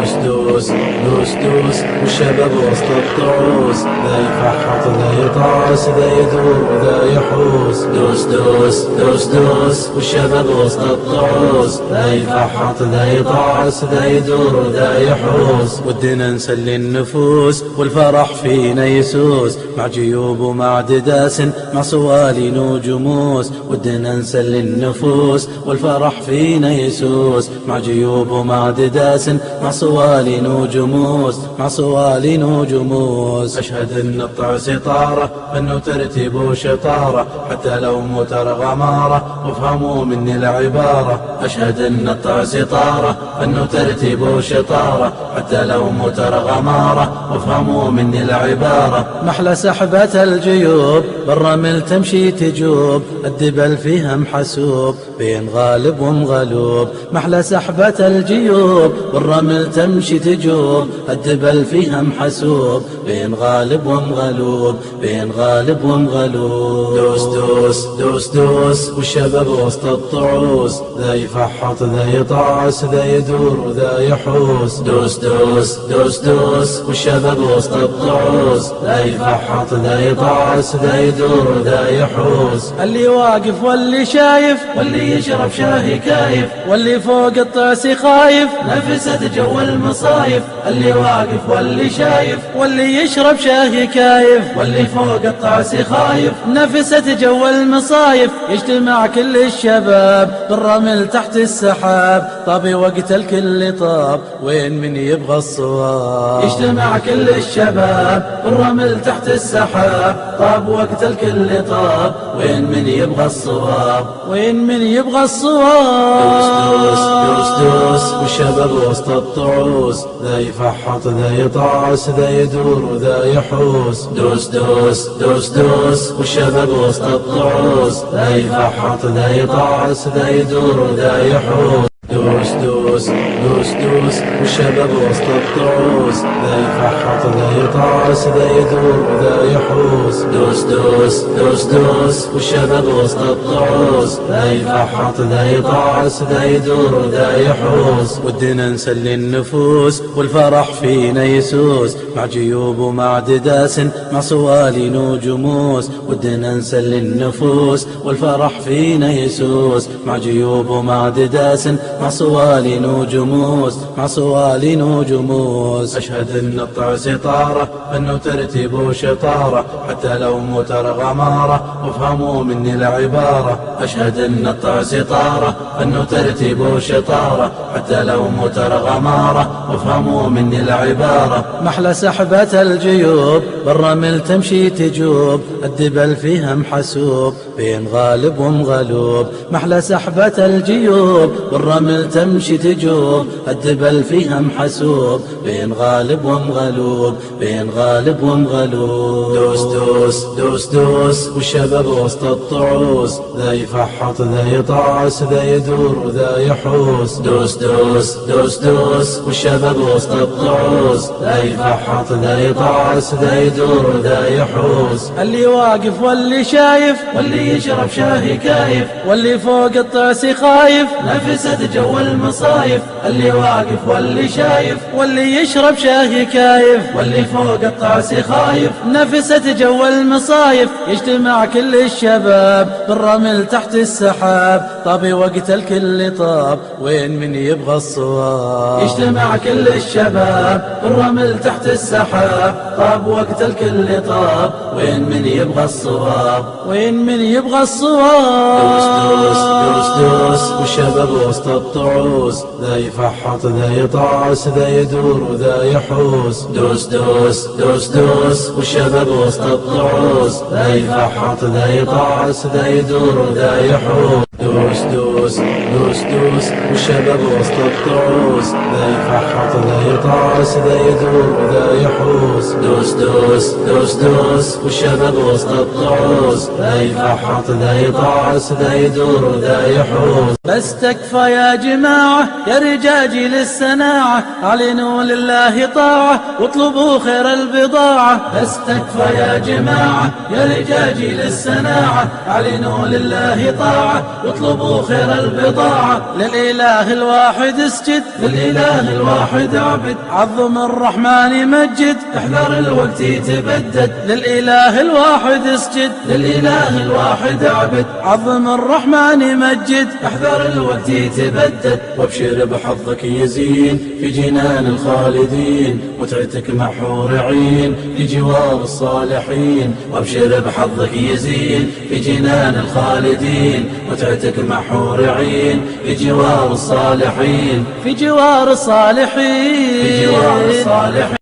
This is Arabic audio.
دوس دوس دوس دوس والشباب وسط الطعوس، ذا يفحط ذا يطعس ذا يدور ذا يحوس. دوس دوس دوس دوس والشباب وسط الطعوس، ذا يفحط ذا يطعس ذا يدور ذا يحوس. ودنا نسلي النفوس والفرح فينا يسوس، مع جيوب ومع دداس مع صوالين وجموس. ودنا نسلي النفوس والفرح فينا يسوس، مع جيوب ومع دداس مع صوالين وجموس، مع صوالين وجموس. أشهد أن الطعس طارة أنه ترتيب وشطارة، حتى لو متر غمارة وافهموا مني العبارة. أشهد أن الطعس طارة أنه ترتيب وشطارة، حتى لو متر غمارة وافهموا مني العبارة. محلى سحبة الجيوب بالرمل تمشي تجوب، الدبل فيها محسوب بين غالب ومغلوب. محلى سحبة الجيوب بالرمل تمشي تجوب، الدبل فيها محسوب بين غالب ومغلوب، بين غالب ومغلوب. دوس دوس دوس دوس والشباب وسط الطعوس، ذا يفحط ذا يطعس ذا يدور ذا يحوس. دوس دوس دوس دوس والشباب وسط الطعوس، ذا يفحط ذا يطعس ذا يدور ذا يحوس. اللي واقف واللي شايف، واللي يشرب شاهي كايف، واللي فوق الطعس خايف نفسه جو المصايف. اللي واقف واللي شايف، واللي يشرب شاهي كايف، واللي فوق الطعس خايف نفسه جو المصايف. يجتمع كل الشباب بالرمل تحت السحاب، طاب وقت الكل طاب وين من يبغى الصواب. يجتمع كل الشباب بالرمل تحت السحاب، طاب وقت الكل طاب وين من يبغى الصواب، وين من يبغى الصواب. دوس دوس دوس دوس والشباب وسط الطعوس، ذا يفحط ذا يطعس ذا يدور ذا يحوس. دوس دوس دوس دوس والشباب وسط الطعوس، ذا يفحط ذا يطعس ذا يدور ذا يحوس. دوس دوس دوس دوس والشباب وسط الطعوس، ذا يفحط ذا يطعس ذا يدور ذا يحوس. دوس دوس دوس دوس والشباب وسط الطعوس، ذا يفحط ذا يطعس ذا يدور ذا يحوس. ودنا نسلي النفوس والفرح فينا يسوس، مع جيوب ومع دداس مع صوالين وجموس. ودنا نسلي النفوس والفرح فينا يسوس، مع جيوب ومع دداس مع صوالين وجموس، مع صوالين وجموس. أشهد أن الطعس طارة أنه ترتيب وشطارة، حتى لو متر غمارة وافهموا مني العبارة. أشهد أن الطعس طارة أنه ترتيب وشطارة، حتى لو متر غمارة وافهموا مني العبارة. محلى سحبة الجيوب بالرمل تمشي تجوب، الدبل فيها محسوب بين غالب ومغلوب. محلى سحبة الجيوب بالرمل تمشي تجوب، الدبل فيها محسوب بين غالب ومغلوب، بين غالب ومغلوب. دوس دوس دوس دوس والشباب وسط الطعوس، ذا يفحط ذا يطعس ذا يدور ذا يحوس. دوس دوس دوس دوس والشباب وسط الطعوس، ذا يفحط ذا يطعس ذا يدور ذا يحوس. اللي واقف واللي شايف، واللي يشرب شاهي كايف، واللي فوق الطعس خايف نفسه جو المصايف. اللي واقف واللي شايف، واللي يشرب شاهي كايف، واللي فوق الطعس خايف نفسه جو المصايف. يجتمع كل الشباب بالرمل تحت السحاب، طاب وقت الكل طاب وين من يبغى الصواب. يجتمع كل الشباب بالرمل تحت السحاب، طاب وقت الكل طاب وين من يبغى الصواب، وين من يبغى الصواب. دوس دوس دوس دوس والشباب وسط الطعوس، ذا يفحط ذا يطعس ذا يدور ذا يحوس. دوس دوس دوس دوس والشباب وسط الطعوس، ذا يفحط ذا يطعس ذا يدور ذا يحوس. دوس دوس دوس دوس والشباب وسط الطعوس، ذا يفحط ذا يطعس ذا يدور ذا يحوس. دوس دوس دوس دوس والشباب وسط الطعوس، ذا يفحط ذا يطعس ذا يدور ذا يحوس. بس تكفى يا جماعة يا رجاجي للسناعة، أعلنوا لله طاعة واطلبوا خير البضاعة. بس تكفى يا جماعة يا رجاجي للسناعة، أعلنوا لله طاعة اطلبوا خير البضاعة. للإله الواحد اسجد، للإله الواحد اعبد، عظم الرحمن مجد، احذر الوقت يتبدد. للإله الواحد اسجد، للإله الواحد اعبد، عظم الرحمن مجد، احذر الوقت يتبدد. وابشر بحظك يزين في جنان الخالدين، متعتك مع حور عين في جوار الصالحين. وابشر بحظك يزين في جنان الخالدين، متعتك مع حور عين في جوار الصالحين. في جوار الصالحين، في جوار الصالحين.